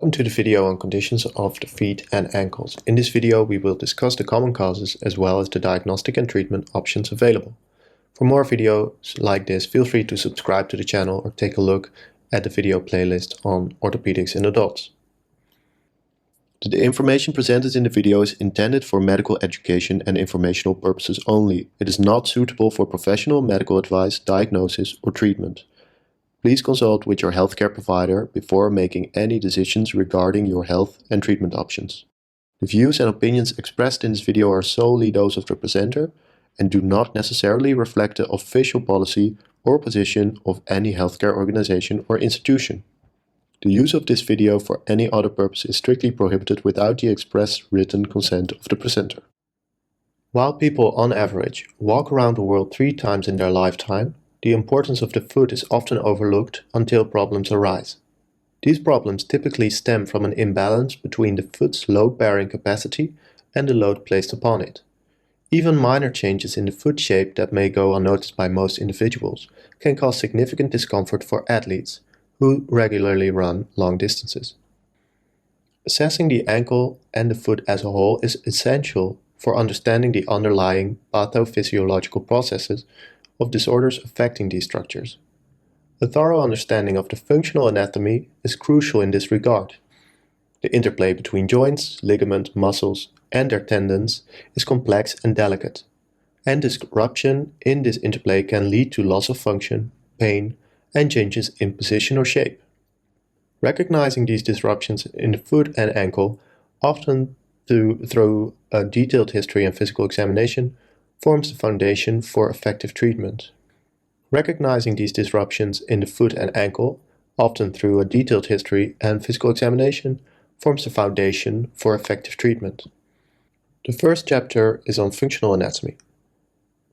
Welcome to the video on conditions of the feet and ankles. In this video we will discuss the common causes as well as the diagnostic and treatment options available. For more videos like this, feel free to subscribe to the channel or take a look at the video playlist on orthopedics in adults. The information presented in the video is intended for medical education and informational purposes only. It is not suitable for professional medical advice, diagnosis or treatment. Please consult with your healthcare provider before making any decisions regarding your health and treatment options. The views and opinions expressed in this video are solely those of the presenter and do not necessarily reflect the official policy or position of any healthcare organization or institution. The use of this video for any other purpose is strictly prohibited without the express written consent of the presenter. While people on average walk around the world 3 times in their lifetime, the importance of the foot is often overlooked until problems arise. These problems typically stem from an imbalance between the foot's load-bearing capacity and the load placed upon it. Even minor changes in the foot shape that may go unnoticed by most individuals can cause significant discomfort for athletes who regularly run long distances. Assessing the ankle and the foot as a whole is essential for understanding the underlying pathophysiological processes of disorders affecting these structures. A thorough understanding of the functional anatomy is crucial in this regard. The interplay between joints, ligaments, muscles, and their tendons is complex and delicate, and disruption in this interplay can lead to loss of function, pain, and changes in position or shape. Recognizing these disruptions in the foot and ankle, often through a detailed history and physical examination, forms the foundation for effective treatment. Recognizing these disruptions in the foot and ankle, often through a detailed history and physical examination, forms the foundation for effective treatment. The first chapter is on functional anatomy.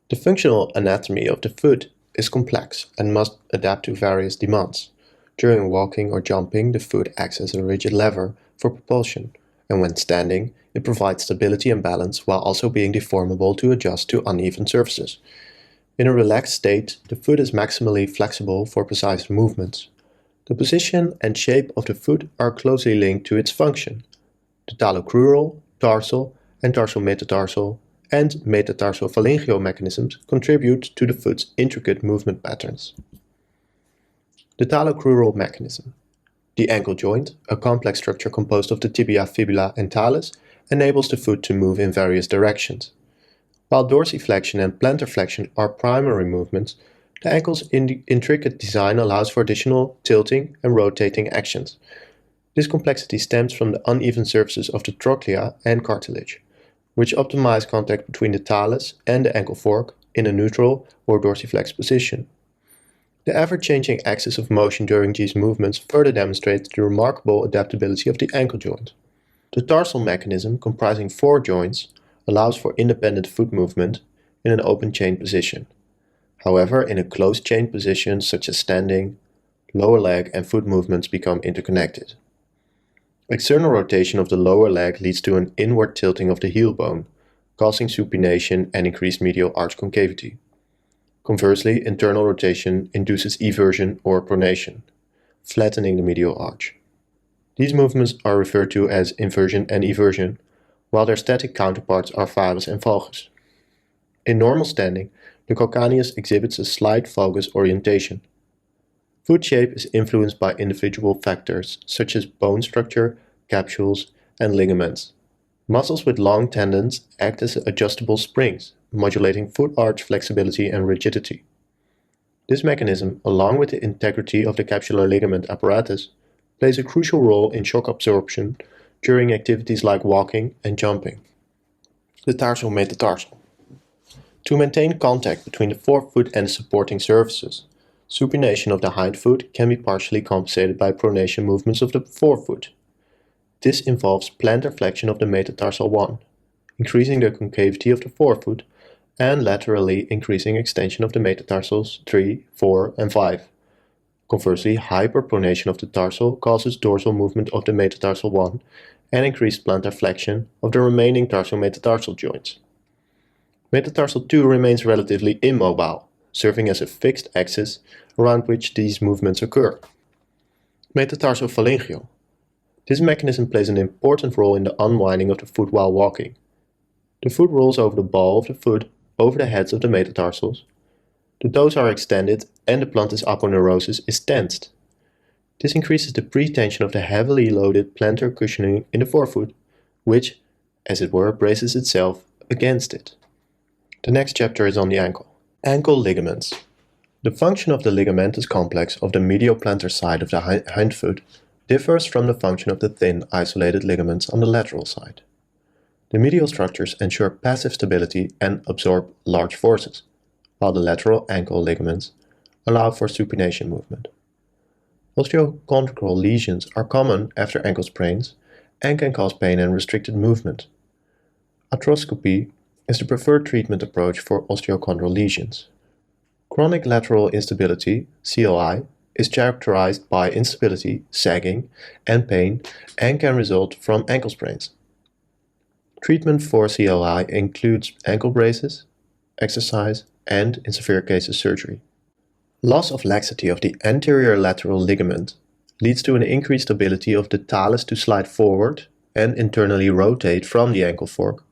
The functional anatomy of the foot is complex and must adapt to various demands. During walking or jumping, the foot acts as a rigid lever for propulsion, and when standing, it provides stability and balance while also being deformable to adjust to uneven surfaces. In a relaxed state, the foot is maximally flexible for precise movements. The position and shape of the foot are closely linked to its function. The talocrural, tarsal, and tarsometatarsal and metatarsophalangeal mechanisms contribute to the foot's intricate movement patterns. The talocrural mechanism. The ankle joint, a complex structure composed of the tibia, fibula, and talus, enables the foot to move in various directions. While dorsiflexion and plantar flexion are primary movements, the ankle's intricate design allows for additional tilting and rotating actions. This complexity stems from the uneven surfaces of the trochlea and cartilage, which optimize contact between the talus and the ankle fork in a neutral or dorsiflex position. The ever-changing axis of motion during these movements further demonstrates the remarkable adaptability of the ankle joint. The tarsal mechanism, comprising 4 joints, allows for independent foot movement in an open chain position. However, in a closed chain position such as standing, lower leg and foot movements become interconnected. External rotation of the lower leg leads to an inward tilting of the heel bone, causing supination and increased medial arch concavity. Conversely, internal rotation induces eversion or pronation, flattening the medial arch. These movements are referred to as inversion and eversion, while their static counterparts are varus and valgus. In normal standing, the calcaneus exhibits a slight valgus orientation. Foot shape is influenced by individual factors such as bone structure, capsules, and ligaments. Muscles with long tendons act as adjustable springs, modulating foot arch flexibility and rigidity. This mechanism, along with the integrity of the capsular ligament apparatus, plays a crucial role in shock absorption during activities like walking and jumping. The Tarsometatarsal. To maintain contact between the forefoot and the supporting surfaces, supination of the hind foot can be partially compensated by pronation movements of the forefoot. This involves plantar flexion of the metatarsal 1, increasing the concavity of the forefoot, and laterally increasing extension of the metatarsals 3, 4, and 5. Conversely, hyperpronation of the tarsal causes dorsal movement of the metatarsal 1 and increased plantar flexion of the remaining tarsometatarsal joints. Metatarsal 2 remains relatively immobile, serving as a fixed axis around which these movements occur. Metatarsophalangeal. This mechanism plays an important role in the unwinding of the foot while walking. The foot rolls over the ball of the foot over the heads of the metatarsals. The toes are extended and the plantar aponeurosis is tensed. This increases the pretension of the heavily loaded plantar cushioning in the forefoot, which, as it were, braces itself against it. The next chapter is on the ankle. Ankle ligaments. The function of the ligamentous complex of the medial plantar side of the hindfoot differs from the function of the thin, isolated ligaments on the lateral side. The medial structures ensure passive stability and absorb large forces, while the lateral ankle ligaments allow for supination movement. Osteochondral lesions are common after ankle sprains and can cause pain and restricted movement. Arthroscopy is the preferred treatment approach for osteochondral lesions. Chronic lateral instability, CLI, is characterized by instability, sagging, and pain and can result from ankle sprains. Treatment for CLI includes ankle braces, exercise, and, in severe cases, surgery. Loss of laxity of the anterior lateral ligament leads to an increased ability of the talus to slide forward and internally rotate from the ankle fork,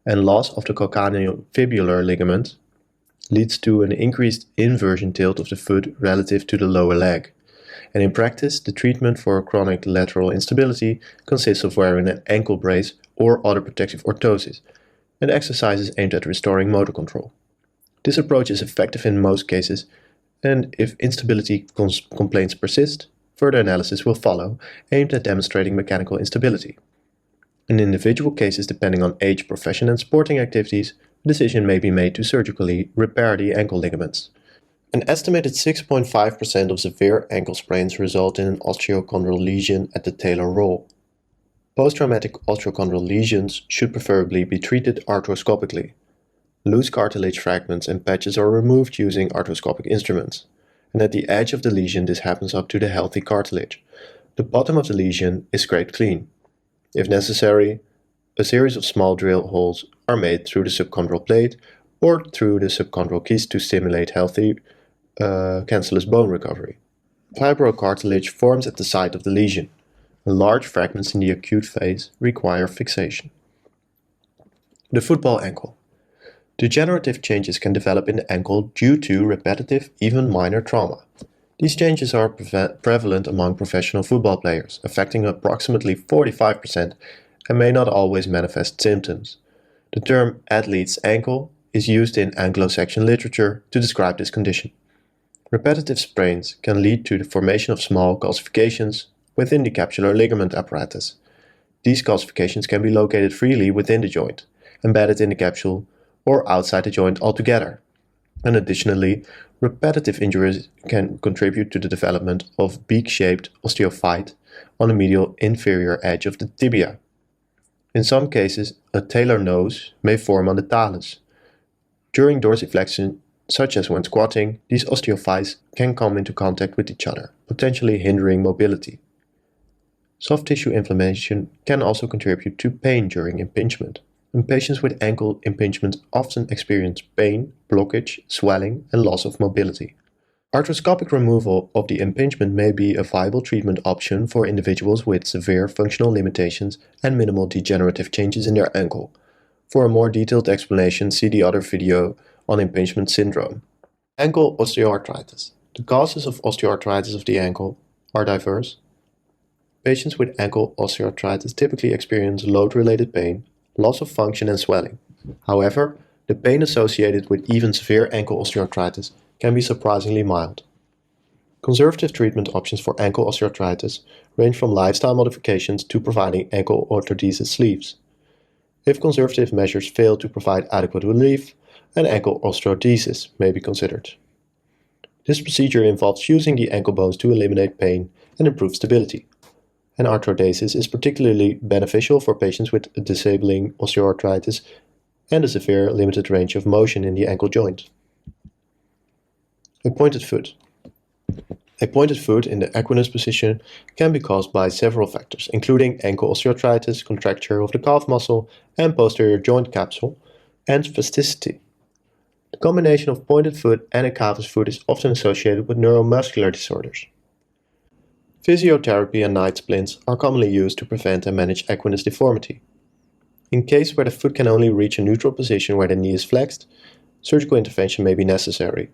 and loss of the calcaneofibular ligament leads to an increased inversion tilt of the foot relative to the lower leg. And in practice, the treatment for chronic lateral instability consists of wearing an ankle brace or other protective orthosis, and exercises aimed at restoring motor control. This approach is effective in most cases, and if instability complaints persist, further analysis will follow, aimed at demonstrating mechanical instability. In individual cases depending on age, profession, and sporting activities, a decision may be made to surgically repair the ankle ligaments. An estimated 6.5% of severe ankle sprains result in an osteochondral lesion at the talar roll. Post-traumatic osteochondral lesions should preferably be treated arthroscopically. Loose cartilage fragments and patches are removed using arthroscopic instruments, and at the edge of the lesion this happens up to the healthy cartilage. The bottom of the lesion is scraped clean. If necessary, a series of small drill holes are made through the subchondral plate or through the subchondral kist to stimulate healthy cancellous bone recovery. Fibrocartilage forms at the site of the lesion, and large fragments in the acute phase require fixation. The football ankle. Degenerative changes can develop in the ankle due to repetitive, even minor trauma. These changes are prevalent among professional football players, affecting approximately 45%, and may not always manifest symptoms. The term athlete's ankle is used in Anglo-Saxon literature to describe this condition. Repetitive sprains can lead to the formation of small calcifications within the capsular ligament apparatus. These calcifications can be located freely within the joint, embedded in the capsule, or outside the joint altogether. And additionally, repetitive injuries can contribute to the development of beak-shaped osteophyte on the medial inferior edge of the tibia. In some cases, a talar nose may form on the talus. During dorsiflexion, such as when squatting, these osteophytes can come into contact with each other, potentially hindering mobility. Soft tissue inflammation can also contribute to pain during impingement, and patients with ankle impingement often experience pain, blockage, swelling, and loss of mobility. Arthroscopic removal of the impingement may be a viable treatment option for individuals with severe functional limitations and minimal degenerative changes in their ankle. For a more detailed explanation, see the other video on impingement syndrome. Ankle osteoarthritis. The causes of osteoarthritis of the ankle are diverse. Patients with ankle osteoarthritis typically experience load-related pain, loss of function, and swelling. However, the pain associated with even severe ankle osteoarthritis can be surprisingly mild. Conservative treatment options for ankle osteoarthritis range from lifestyle modifications to providing ankle orthodesis sleeves. If conservative measures fail to provide adequate relief, an ankle osteodesis may be considered. This procedure involves using the ankle bones to eliminate pain and improve stability. And arthrodesis is particularly beneficial for patients with disabling osteoarthritis and a severe limited range of motion in the ankle joint. A pointed foot. A pointed foot in the equinus position can be caused by several factors, including ankle osteoarthritis, contracture of the calf muscle and posterior joint capsule, and spasticity. The combination of pointed foot and a cavus foot is often associated with neuromuscular disorders. Physiotherapy and night splints are commonly used to prevent and manage equinus deformity. In case where the foot can only reach a neutral position where the knee is flexed, surgical intervention may be necessary.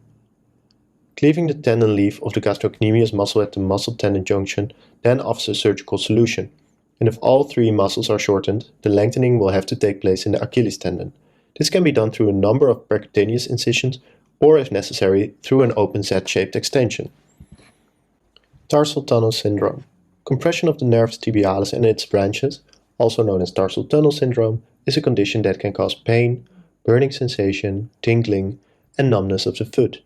Cleaving the tendon leaf of the gastrocnemius muscle at the muscle-tendon junction then offers a surgical solution, and if all three muscles are shortened, the lengthening will have to take place in the Achilles tendon. This can be done through a number of percutaneous incisions or, if necessary, through an open Z-shaped extension. Tarsal tunnel syndrome. Compression of the nervus tibialis and its branches, also known as tarsal tunnel syndrome, is a condition that can cause pain, burning sensation, tingling, and numbness of the foot.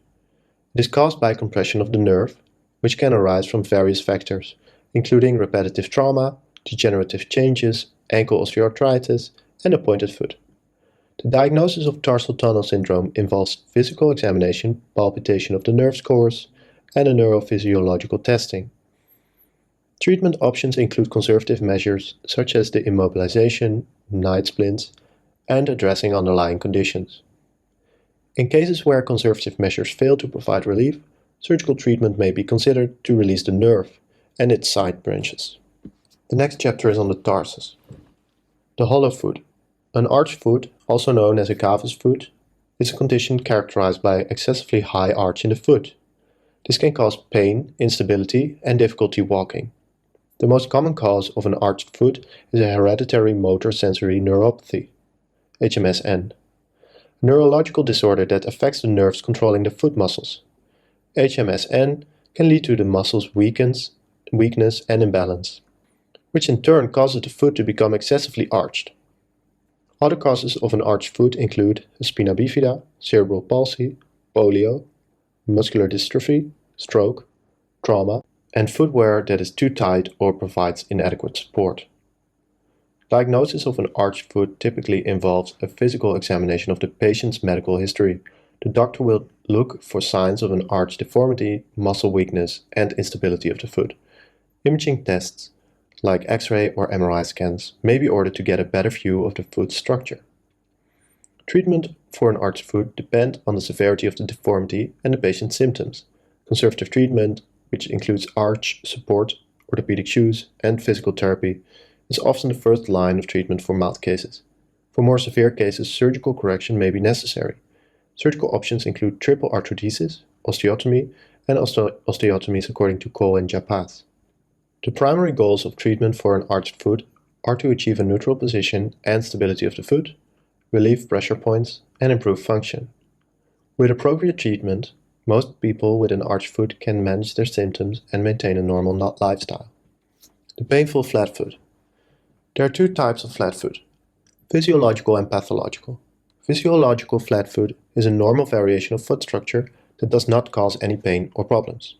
It is caused by compression of the nerve, which can arise from various factors, including repetitive trauma, degenerative changes, ankle osteoarthritis, and a pointed foot. The diagnosis of tarsal tunnel syndrome involves physical examination, palpation of the nerve cores, and a neurophysiological testing. Treatment options include conservative measures such as the immobilization, night splints, and addressing underlying conditions. In cases where conservative measures fail to provide relief, surgical treatment may be considered to release the nerve and its side branches. The next chapter is on the tarsus. The hollow foot. An arched foot, also known as a cavus foot, is a condition characterized by excessively high arch in the foot. This can cause pain, instability, and difficulty walking. The most common cause of an arched foot is a hereditary motor sensory neuropathy, HMSN, a neurological disorder that affects the nerves controlling the foot muscles. HMSN can lead to the muscles' weakness and imbalance, which in turn causes the foot to become excessively arched. Other causes of an arched foot include spina bifida, cerebral palsy, polio, muscular dystrophy, stroke, trauma, and footwear that is too tight or provides inadequate support. Diagnosis of an arched foot typically involves a physical examination of the patient's medical history. The doctor will look for signs of an arch deformity, muscle weakness, and instability of the foot. Imaging tests, like X-ray or MRI scans, may be ordered to get a better view of the foot's structure. Treatment for an arched foot depends on the severity of the deformity and the patient's symptoms. Conservative treatment, which includes arch support, orthopedic shoes, and physical therapy, is often the first line of treatment for mild cases. For more severe cases, surgical correction may be necessary. Surgical options include triple arthrodesis, osteotomy, and osteotomies according to Cole and Japas. The primary goals of treatment for an arched foot are to achieve a neutral position and stability of the foot, relieve pressure points, and improve function. With appropriate treatment, most people with an arched foot can manage their symptoms and maintain a normal lifestyle. The painful flat foot. There are two types of flat foot, physiological and pathological. Physiological flat foot is a normal variation of foot structure that does not cause any pain or problems.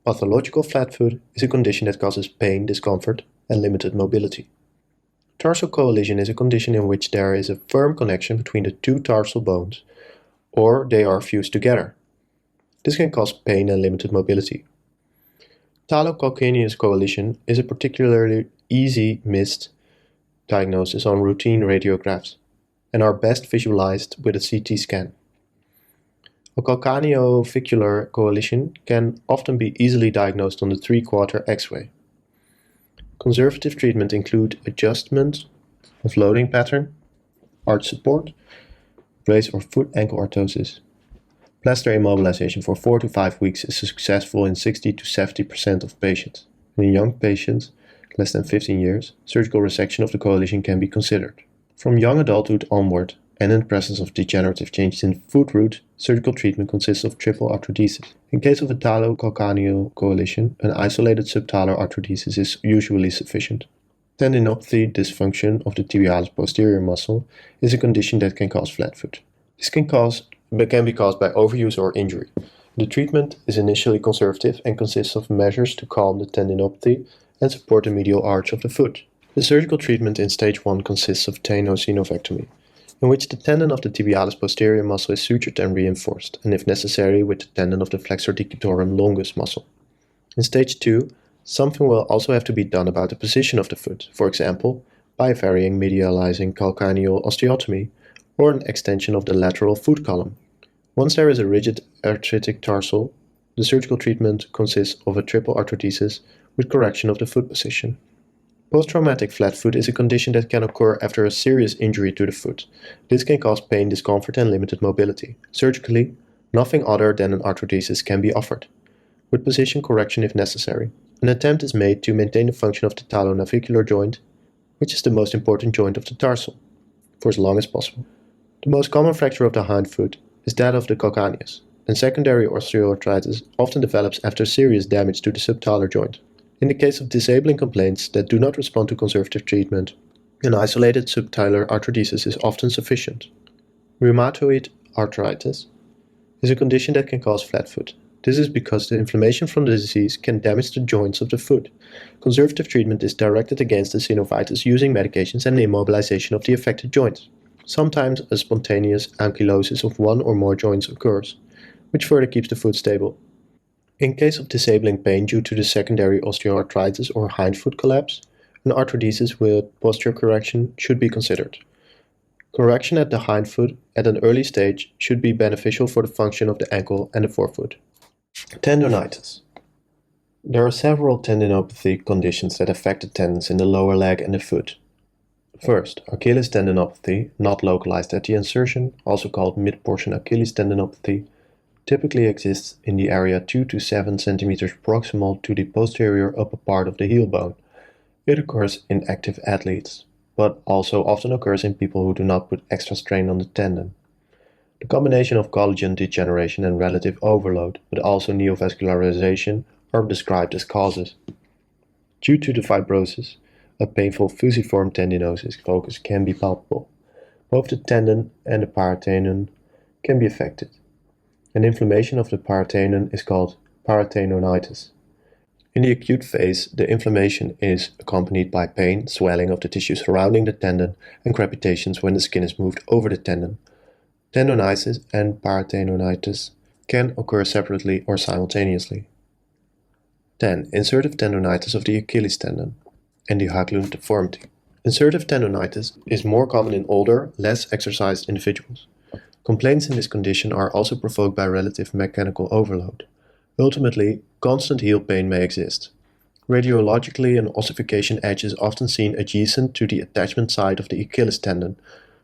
Pathological flat foot is a condition that causes pain, discomfort, and limited mobility. Tarsal coalition is a condition in which there is a firm connection between the two tarsal bones, or they are fused together. This can cause pain and limited mobility. Talocrural coalition is a particularly easy missed diagnosis on routine radiographs and are best visualized with a CT scan. A calcaneoficular coalition can often be easily diagnosed on the 3/4 X-ray. Conservative treatment include adjustment of loading pattern, arch support, brace or foot ankle orthosis. Plaster immobilization for 4 to 5 weeks is successful in 60 to 70% of patients. In young patients, less than 15 years, surgical resection of the coalition can be considered. From young adulthood onward, and in the presence of degenerative changes in foot root, surgical treatment consists of triple arthrodesis. In case of a talocalcaneal coalition, an isolated subtalar arthrodesis is usually sufficient. Tendinopathy dysfunction of the tibialis posterior muscle is a condition that can cause flat foot. This can be caused by overuse or injury. The treatment is initially conservative and consists of measures to calm the tendinopathy and support the medial arch of the foot. The surgical treatment in stage 1 consists of tenosynovectomy, in which the tendon of the tibialis posterior muscle is sutured and reinforced, and if necessary with the tendon of the flexor digitorum longus muscle. In stage 2, something will also have to be done about the position of the foot, for example, by varying medializing calcaneal osteotomy or an extension of the lateral foot column. Once there is a rigid arthritic tarsal, the surgical treatment consists of a triple arthrodesis with correction of the foot position. Post-traumatic flat foot is a condition that can occur after a serious injury to the foot. This can cause pain, discomfort, and limited mobility. Surgically, nothing other than an arthrodesis can be offered, with position correction if necessary. An attempt is made to maintain the function of the talonavicular joint, which is the most important joint of the tarsal, for as long as possible. The most common fracture of the hind foot is that of the calcaneus, and secondary osteoarthritis often develops after serious damage to the subtalar joint. In the case of disabling complaints that do not respond to conservative treatment, an isolated subtalar arthrodesis is often sufficient. Rheumatoid arthritis is a condition that can cause flat foot. This is because the inflammation from the disease can damage the joints of the foot. Conservative treatment is directed against the synovitis using medications and immobilization of the affected joints. Sometimes a spontaneous ankylosis of one or more joints occurs, which further keeps the foot stable. In case of disabling pain due to the secondary osteoarthritis or hindfoot collapse, an arthrodesis with posture correction should be considered. Correction at the hindfoot at an early stage should be beneficial for the function of the ankle and the forefoot. Tendonitis. There are several tendinopathy conditions that affect the tendons in the lower leg and the foot. First, Achilles tendinopathy, not localized at the insertion, also called mid-portion Achilles tendinopathy, typically exists in the area 2 to 7 cm proximal to the posterior upper part of the heel bone. It occurs in active athletes, but also often occurs in people who do not put extra strain on the tendon. The combination of collagen degeneration and relative overload, but also neovascularization, are described as causes. Due to the fibrosis, a painful fusiform tendinosis focus can be palpable. Both the tendon and the paratenon can be affected. An inflammation of the paratenon is called paratenonitis. In the acute phase, the inflammation is accompanied by pain, swelling of the tissue surrounding the tendon, and crepitations when the skin is moved over the tendon. Tendonitis and paratenonitis can occur separately or simultaneously. 10. Insertive tendonitis of the Achilles tendon and the Haglund deformity. Insertive tendonitis is more common in older, less exercised individuals. Complaints in this condition are also provoked by relative mechanical overload. Ultimately, constant heel pain may exist. Radiologically, an ossification edge is often seen adjacent to the attachment side of the Achilles tendon,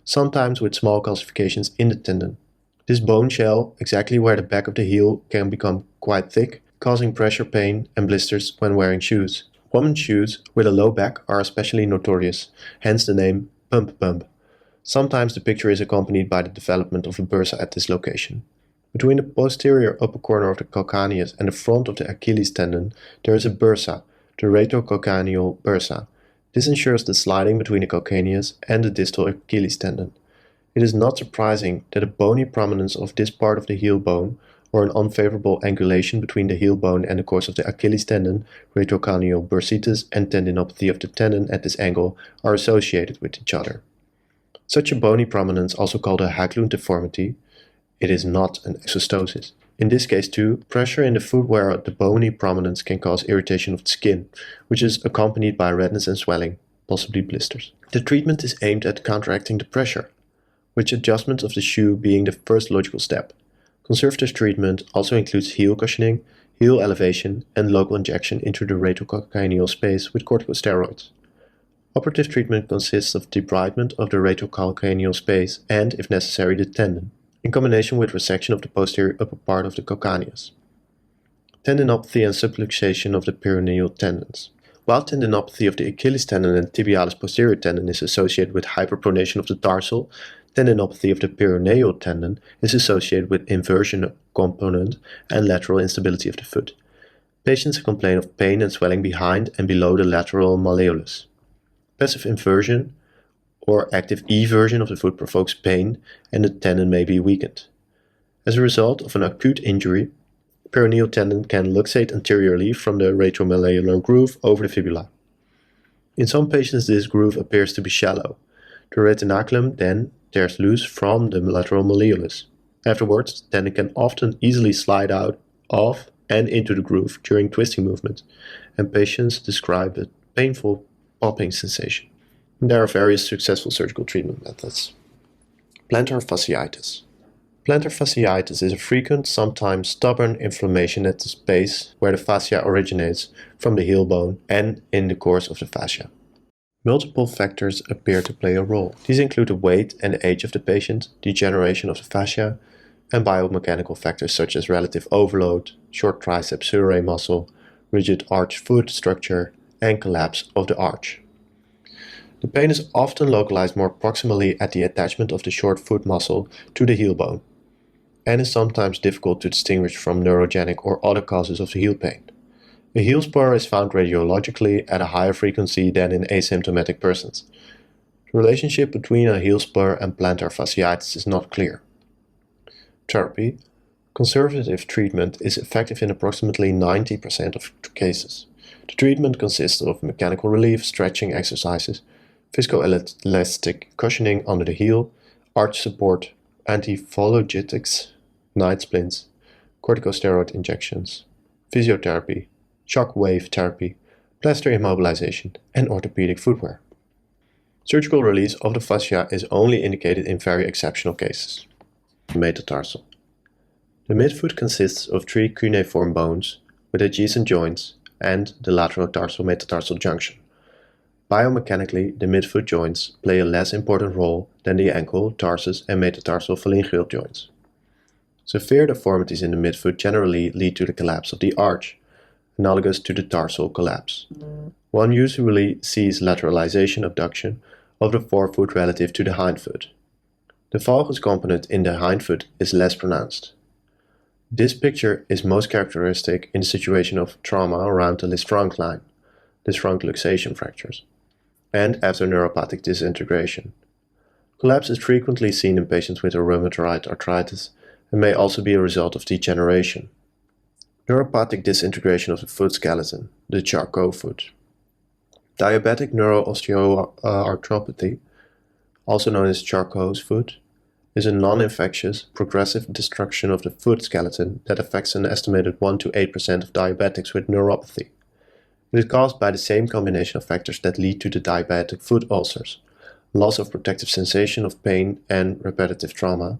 sometimes with small calcifications in the tendon. This bone shell, exactly where the back of the heel, can become quite thick, causing pressure pain and blisters when wearing shoes. Women's shoes with a low back are especially notorious, hence the name pump bump. Sometimes the picture is accompanied by the development of a bursa at this location. Between the posterior upper corner of the calcaneus and the front of the Achilles tendon, there is a bursa, the retrocalcaneal bursa. This ensures the sliding between the calcaneus and the distal Achilles tendon. It is not surprising that a bony prominence of this part of the heel bone, or an unfavorable angulation between the heel bone and the course of the Achilles tendon, retrocalcaneal bursitis, and tendinopathy of the tendon at this angle are associated with each other. Such a bony prominence, also called a Haglund deformity, it is not an exostosis. In this case too, pressure in the foot where the bony prominence can cause irritation of the skin, which is accompanied by redness and swelling, possibly blisters. The treatment is aimed at counteracting the pressure, with adjustment of the shoe being the first logical step. Conservative treatment also includes heel cushioning, heel elevation, and local injection into the retrocalcaneal space with corticosteroids. Operative treatment consists of debridement of the retrocalcaneal space and, if necessary, the tendon, in combination with resection of the posterior upper part of the calcaneus. Tendinopathy and subluxation of the peroneal tendons. While tendinopathy of the Achilles tendon and tibialis posterior tendon is associated with hyperpronation of the tarsal, tendinopathy of the peroneal tendon is associated with inversion component and lateral instability of the foot. Patients complain of pain and swelling behind and below the lateral malleolus. Passive inversion or active eversion of the foot provokes pain and the tendon may be weakened. As a result of an acute injury, the peroneal tendon can luxate anteriorly from the retromalleolar groove over the fibula. In some patients this groove appears to be shallow. The retinaculum then tears loose from the lateral malleolus. Afterwards, the tendon can often easily slide out of and into the groove during twisting movement, and patients describe a painful popping sensation. There are various successful surgical treatment methods. Plantar fasciitis. Plantar fasciitis is a frequent, sometimes stubborn inflammation at the space where the fascia originates from the heel bone and in the course of the fascia. Multiple factors appear to play a role. These include the weight and the age of the patient, degeneration of the fascia, and biomechanical factors such as relative overload, short tricep surae muscle, rigid arch foot structure, and collapse of the arch. The pain is often localized more proximally at the attachment of the short foot muscle to the heel bone, and is sometimes difficult to distinguish from neurogenic or other causes of the heel pain. A heel spur is found radiologically at a higher frequency than in asymptomatic persons. The relationship between a heel spur and plantar fasciitis is not clear. Therapy. Conservative treatment is effective in approximately 90% of cases. The treatment consists of mechanical relief, stretching exercises, viscoelastic cushioning under the heel, arch support, antiphalogetics, night splints, corticosteroid injections, physiotherapy, shock wave therapy, plaster immobilization, and orthopedic footwear. Surgical release of the fascia is only indicated in very exceptional cases. Metatarsal. The midfoot consists of 3 cuneiform bones with adjacent joints and the lateral tarsal-metatarsal junction. Biomechanically, the midfoot joints play a less important role than the ankle, tarsus, and metatarsophalangeal joints. Severe deformities in the midfoot generally lead to the collapse of the arch, analogous to the tarsal collapse. One usually sees lateralization abduction of the forefoot relative to the hindfoot. The valgus component in the hindfoot is less pronounced. This picture is most characteristic in the situation of trauma around the Lisfranc line, Lisfranc luxation fractures, and after neuropathic disintegration. Collapse is frequently seen in patients with rheumatoid arthritis and may also be a result of degeneration. Neuropathic disintegration of the foot skeleton, the Charcot foot. Diabetic neuroosteoarthropathy, also known as Charcot's foot, is a non-infectious, progressive destruction of the foot skeleton that affects an estimated 1 to 8% of diabetics with neuropathy. It is caused by the same combination of factors that lead to the diabetic foot ulcers: loss of protective sensation of pain and repetitive trauma.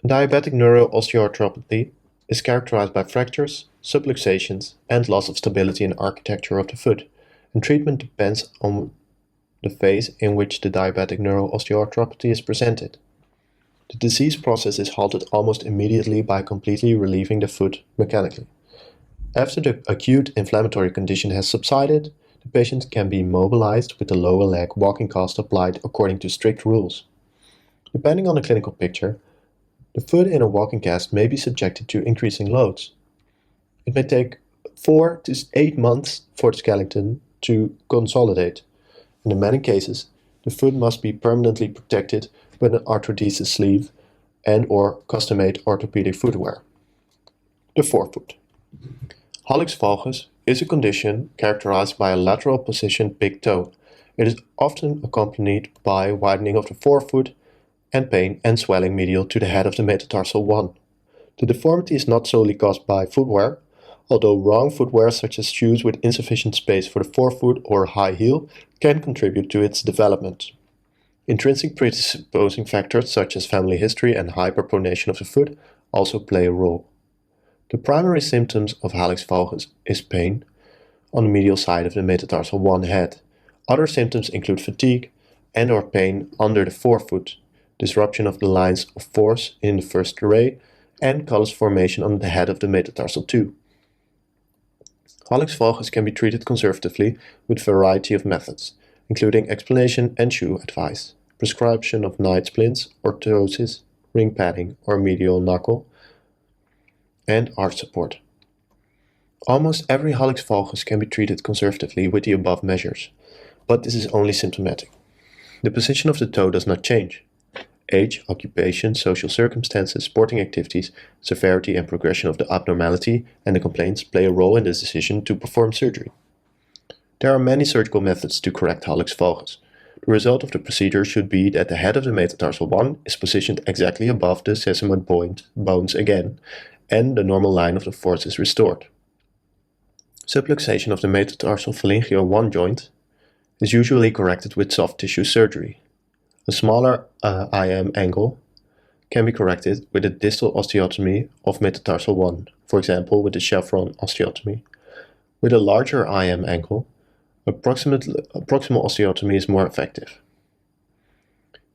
Diabetic neuroosteoarthropathy is characterized by fractures, subluxations, and loss of stability in architecture of the foot, and treatment depends on the phase in which the diabetic neuroosteoarthropathy is presented. The disease process is halted almost immediately by completely relieving the foot mechanically. After the acute inflammatory condition has subsided, the patient can be mobilized with the lower leg walking cast applied according to strict rules. Depending on the clinical picture, the foot in a walking cast may be subjected to increasing loads. It may take 4 to 8 months for the skeleton to consolidate. In many cases, the foot must be permanently protected with an arthrodesis sleeve and/or custom-made orthopedic footwear. The forefoot. Hallux valgus is a condition characterized by a lateral positioned big toe. It is often accompanied by widening of the forefoot and pain and swelling medial to the head of the metatarsal 1. The deformity is not solely caused by footwear, although wrong footwear such as shoes with insufficient space for the forefoot or high heel can contribute to its development. Intrinsic predisposing factors such as family history and hyperpronation of the foot also play a role. The primary symptoms of hallux valgus is pain on the medial side of the metatarsal 1 head. Other symptoms include fatigue and/or pain under the forefoot, disruption of the lines of force in the first array, and callus formation on the head of the metatarsal 2. Hallux valgus can be treated conservatively with a variety of methods, including explanation and shoe advice, prescription of night splints, orthosis, ring padding or medial knuckle, and arch support. Almost every hallux valgus can be treated conservatively with the above measures, but this is only symptomatic. The position of the toe does not change. Age, occupation, social circumstances, sporting activities, severity and progression of the abnormality and the complaints play a role in the decision to perform surgery. There are many surgical methods to correct hallux valgus. The result of the procedure should be that the head of the metatarsal 1 is positioned exactly above the sesamoid bones again, and the normal line of the force is restored. Subluxation of the metatarsophalangeal 1 joint is usually corrected with soft tissue surgery. A smaller IM angle can be corrected with a distal osteotomy of metatarsal 1, for example with the chevron osteotomy. With a larger IM ankle, a proximal osteotomy is more effective.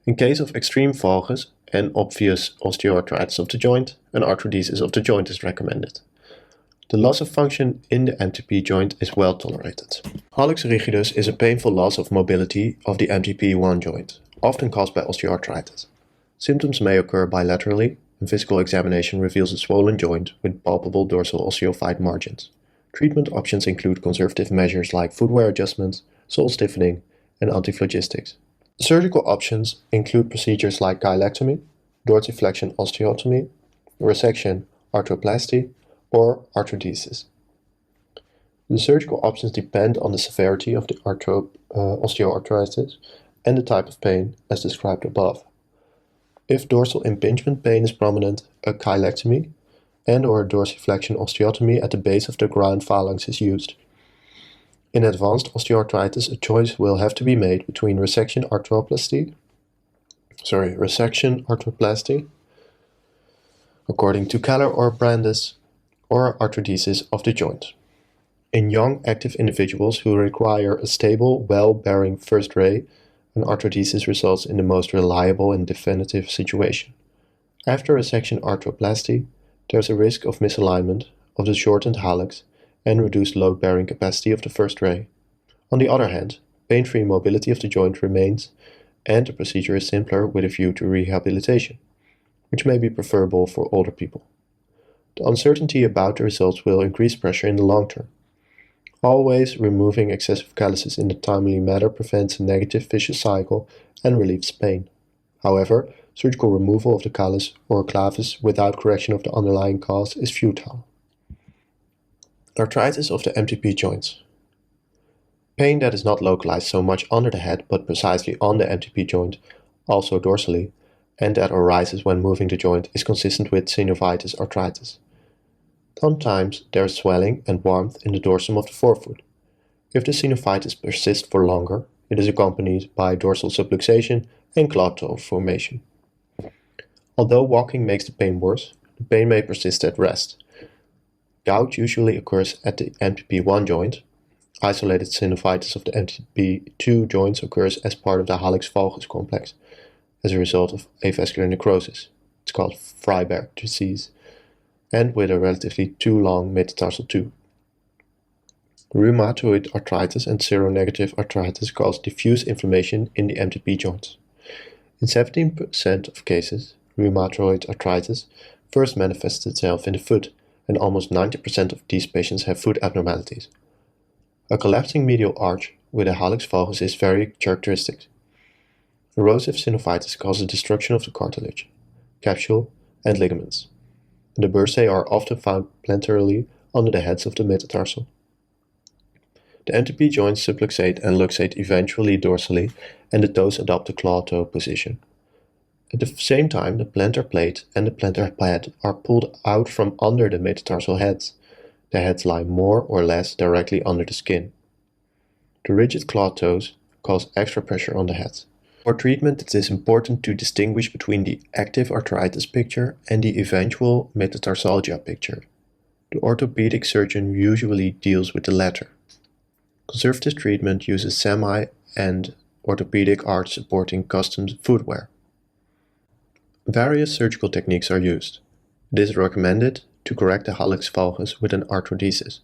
In case of extreme valgus and obvious osteoarthritis of the joint, an arthrodesis of the joint is recommended. The loss of function in the MTP joint is well tolerated. Hallux rigidus is a painful loss of mobility of the MTP1 joint, often caused by osteoarthritis. Symptoms may occur bilaterally, and physical examination reveals a swollen joint with palpable dorsal osteophyte margins. Treatment options include conservative measures like footwear adjustments, sole stiffening, and antiphlogistics. Surgical options include procedures like kylectomy, dorsiflexion osteotomy, resection, arthroplasty, or arthrodesis. The surgical options depend on the severity of the osteoarthritis and the type of pain as described above. If dorsal impingement pain is prominent, a kylectomy and/or a dorsiflexion osteotomy at the base of the ground phalanx is used. In advanced osteoarthritis, a choice will have to be made between resection arthroplasty, according to Keller or Brandes, or arthrodesis of the joint. In young, active individuals who require a stable, well-bearing first ray, an arthrodesis results in the most reliable and definitive situation. After resection arthroplasty, there is a risk of misalignment of the shortened hallux and reduced load-bearing capacity of the first ray. On the other hand, pain-free mobility of the joint remains, and the procedure is simpler with a view to rehabilitation, which may be preferable for older people. The uncertainty about the results will increase pressure in the long term. Always removing excessive calluses in a timely manner prevents a negative vicious cycle and relieves pain. However, surgical removal of the callus or clavis without correction of the underlying cause is futile. Arthritis of the MTP joints. Pain that is not localized so much under the head but precisely on the MTP joint, also dorsally, and that arises when moving the joint is consistent with synovitis arthritis. Sometimes there is swelling and warmth in the dorsum of the forefoot. If the synovitis persists for longer, it is accompanied by dorsal subluxation and claw toe formation. Although walking makes the pain worse, the pain may persist at rest. Gout usually occurs at the MTP1 joint. Isolated synovitis of the MTP2 joints occurs as part of the hallux valgus complex as a result of avascular necrosis. It's called Freiberg disease, and with a relatively too long metatarsal tube. Rheumatoid arthritis and seronegative arthritis cause diffuse inflammation in the MTP joints. In 17% of cases, rheumatoid arthritis first manifests itself in the foot, and almost 90% of these patients have foot abnormalities. A collapsing medial arch with a hallux valgus is very characteristic. Erosive synovitis causes destruction of the cartilage, capsule, and ligaments. The bursae are often found plantarly under the heads of the metatarsal. The MTP joints subluxate and luxate eventually dorsally, and the toes adopt the claw-toe position. At the same time, the plantar plate and the plantar pad are pulled out from under the metatarsal heads. The heads lie more or less directly under the skin. The rigid claw toes cause extra pressure on the heads. For treatment, it is important to distinguish between the active arthritis picture and the eventual metatarsalgia picture. The orthopedic surgeon usually deals with the latter. Conservative treatment uses semi- and orthopedic arch supporting custom footwear. Various surgical techniques are used. It is recommended to correct the hallux valgus with an arthrodesis.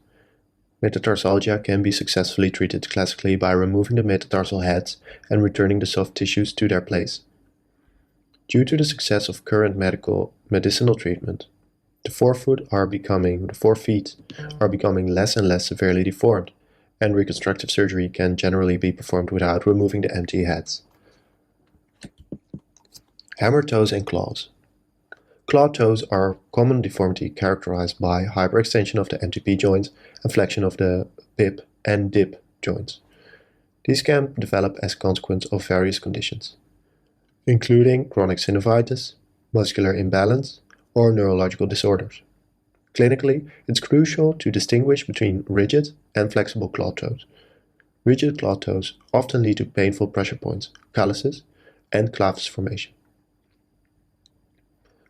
Metatarsalgia can be successfully treated classically by removing the metatarsal heads and returning the soft tissues to their place. Due to the success of current medicinal treatment, the forefeet are becoming less and less severely deformed, and reconstructive surgery can generally be performed without removing the empty heads. Hammer toes and claws. Claw toes are a common deformity characterized by hyperextension of the MTP joints and flexion of the pip and dip joints. These can develop as a consequence of various conditions, including chronic synovitis, muscular imbalance, or neurological disorders. Clinically, it's crucial to distinguish between rigid and flexible claw toes. Rigid claw toes often lead to painful pressure points, calluses, and clavis formation.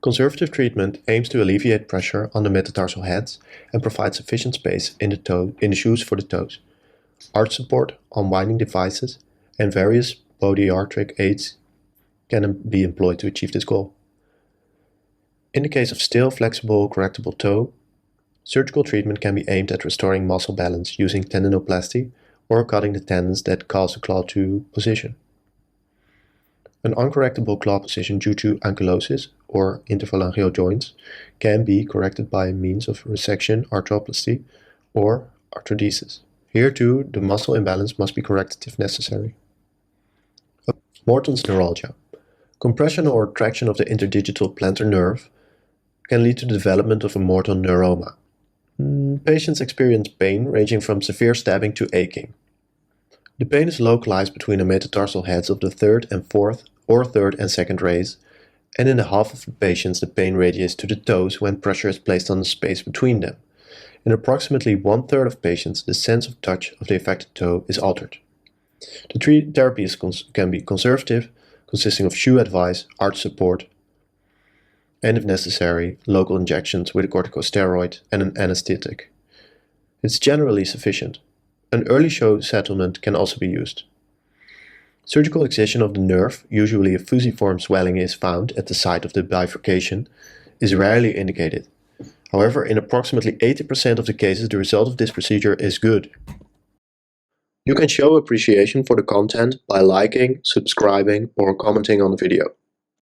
Conservative treatment aims to alleviate pressure on the metatarsal heads and provide sufficient space in the shoes for the toes. Arch support, unwinding devices, and various podiatric aids can be employed to achieve this goal. In the case of still flexible correctable toe, surgical treatment can be aimed at restoring muscle balance using tendinoplasty or cutting the tendons that cause the claw to position. An uncorrectable claw position due to ankylosis or interphalangeal joints can be corrected by means of resection, arthroplasty, or arthrodesis. Here too, the muscle imbalance must be corrected if necessary. Morton's neuralgia. Compression or traction of the interdigital plantar nerve can lead to the development of a Morton neuroma. Patients experience pain ranging from severe stabbing to aching. The pain is localized between the metatarsal heads of the third and fourth or third and second rays, and in the half of the patients the pain radiates to the toes when pressure is placed on the space between them. In approximately 1/3 of patients, the sense of touch of the affected toe is altered. The therapy can be conservative, consisting of shoe advice, arch support, and if necessary, local injections with a corticosteroid and an anesthetic. It's generally sufficient. An early show settlement can also be used. Surgical excision of the nerve, usually a fusiform swelling is found at the site of the bifurcation, is rarely indicated. However, in approximately 80% of the cases, the result of this procedure is good. You can show appreciation for the content by liking, subscribing, or commenting on the video.